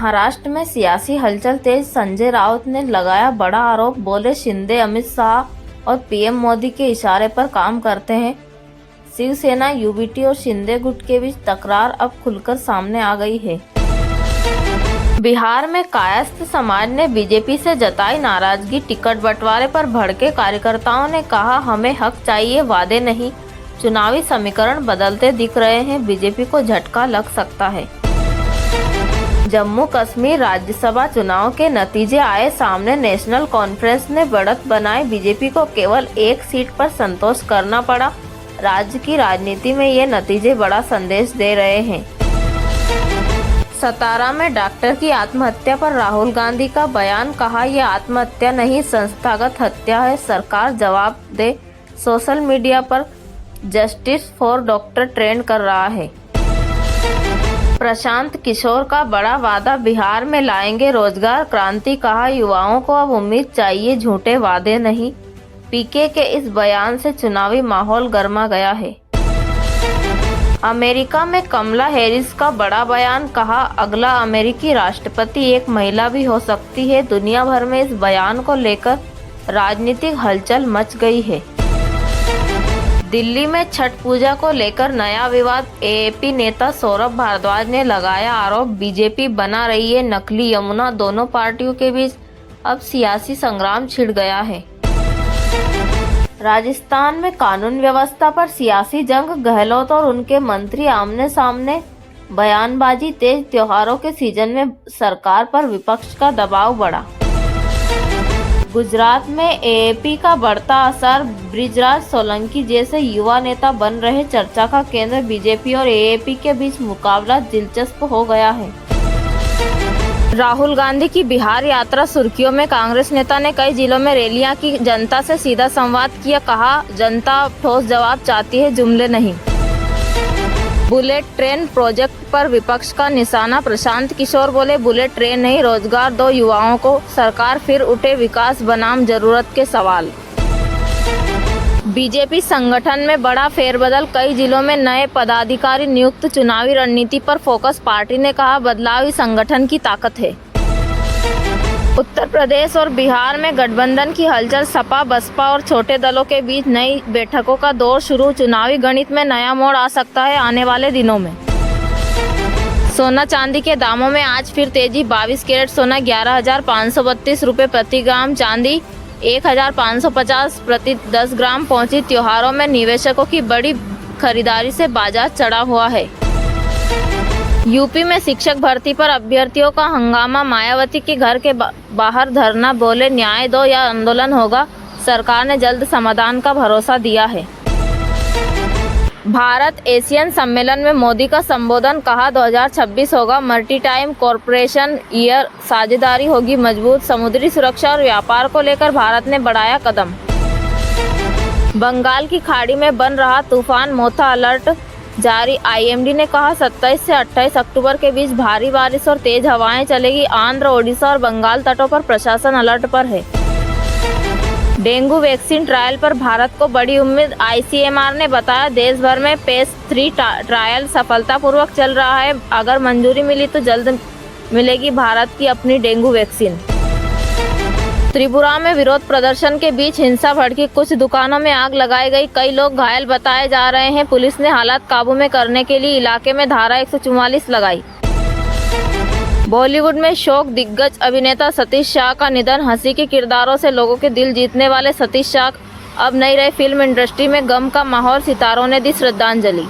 महाराष्ट्र में सियासी हलचल तेज। संजय राउत ने लगाया बड़ा आरोप, बोले शिंदे अमित शाह और पीएम मोदी के इशारे पर काम करते हैं। शिवसेना, यूबीटी और शिंदे गुट के बीच तकरार अब खुलकर सामने आ गई है। बिहार में कायस्थ समाज ने बीजेपी से जताई नाराजगी। टिकट बंटवारे पर भड़के कार्यकर्ताओं ने कहा, हमें हक चाहिए, वादे नहीं। चुनावी समीकरण बदलते दिख रहे हैं, बीजेपी को झटका लग सकता है। जम्मू कश्मीर राज्यसभा चुनाव के नतीजे आए सामने। नेशनल कॉन्फ्रेंस ने बढ़त बनाई, बीजेपी को केवल एक सीट पर संतोष करना पड़ा। राज्य की राजनीति में ये नतीजे बड़ा संदेश दे रहे हैं। सतारा में डॉक्टर की आत्महत्या पर राहुल गांधी का बयान, कहा यह आत्महत्या नहीं, संस्थागत हत्या है, सरकार जवाब दे। सोशल मीडिया पर जस्टिस फॉर डॉक्टर ट्रेंड कर रहा है। प्रशांत किशोर का बड़ा वादा, बिहार में लाएंगे रोजगार क्रांति, कहा युवाओं को अब उम्मीद चाहिए, झूठे वादे नहीं। पीके के इस बयान से चुनावी माहौल गर्मा गया है। अमेरिका में कमला हैरिस का बड़ा बयान, कहा अगला अमेरिकी राष्ट्रपति एक महिला भी हो सकती है। दुनिया भर में इस बयान को लेकर राजनीतिक हलचल मच गई है। दिल्ली में छठ पूजा को लेकर नया विवाद। एएपी नेता सौरभ भारद्वाज ने लगाया आरोप, बीजेपी बना रही है नकली यमुना। दोनों पार्टियों के बीच अब सियासी संग्राम छिड़ गया है। राजस्थान में कानून व्यवस्था पर सियासी जंग। गहलोत और उनके मंत्री आमने सामने, बयानबाजी तेज। त्योहारों के सीजन में सरकार पर विपक्ष का दबाव बढ़ा। गुजरात में एएपी का बढ़ता असर। ब्रिजराज सोलंकी जैसे युवा नेता बन रहे चर्चा का केंद्र। बीजेपी और एएपी के बीच मुकाबला दिलचस्प हो गया है। राहुल गांधी की बिहार यात्रा सुर्खियों में। कांग्रेस नेता ने कई जिलों में रैलियां की, जनता से सीधा संवाद किया, कहा जनता ठोस जवाब चाहती है, जुमले नहीं। बुलेट ट्रेन प्रोजेक्ट पर विपक्ष का निशाना। प्रशांत किशोर बोले, बुलेट ट्रेन नहीं, रोजगार दो युवाओं को। सरकार फिर उठे विकास बनाम जरूरत के सवाल। बीजेपी संगठन में बड़ा फेरबदल। कई जिलों में नए पदाधिकारी नियुक्त। चुनावी रणनीति पर फोकस। पार्टी ने कहा बदलाव ही संगठन की ताकत है। उत्तर प्रदेश और बिहार में गठबंधन की हलचल। सपा, बसपा और छोटे दलों के बीच नई बैठकों का दौर शुरू। चुनावी गणित में नया मोड़ आ सकता है आने वाले दिनों में। सोना चांदी के दामों में आज फिर तेजी। 22 कैरेट सोना 11,532 रुपये प्रति ग्राम, चांदी 1,550 प्रति 10 ग्राम पहुंची। त्योहारों में निवेशकों की बड़ी खरीदारी से बाजार चढ़ा हुआ है। यूपी में शिक्षक भर्ती पर अभ्यर्थियों का हंगामा। मायावती के घर के बाहर धरना, बोले न्याय दो या आंदोलन होगा। सरकार ने जल्द समाधान का भरोसा दिया है। भारत एशियन सम्मेलन में मोदी का संबोधन, कहा 2026 होगा मल्टीटाइम कॉरपोरेशन ईयर, साझेदारी होगी मजबूत। समुद्री सुरक्षा और व्यापार को लेकर भारत ने बढ़ाया कदम। बंगाल की खाड़ी में बन रहा तूफान, मोथा अलर्ट जारी। आईएमडी ने कहा 27 से 28 अक्टूबर के बीच भारी बारिश और तेज हवाएं चलेगी। आंध्र, ओडिशा और बंगाल तटों पर प्रशासन अलर्ट पर है। डेंगू वैक्सीन ट्रायल पर भारत को बड़ी उम्मीद। आईसीएमआर ने बताया देश भर में फेज 3 ट्रायल सफलतापूर्वक चल रहा है। अगर मंजूरी मिली तो जल्द मिलेगी भारत की अपनी डेंगू वैक्सीन। त्रिपुरा में विरोध प्रदर्शन के बीच हिंसा भड़की। कुछ दुकानों में आग लगाई गई, कई लोग घायल बताए जा रहे हैं। पुलिस ने हालात काबू में करने के लिए इलाके में धारा 144 लगाई। बॉलीवुड में शोक, दिग्गज अभिनेता सतीश शाह का निधन। हंसी के किरदारों से लोगों के दिल जीतने वाले सतीश शाह अब नहीं रहे। फिल्म इंडस्ट्री में गम का माहौल, सितारों ने दी श्रद्धांजलि।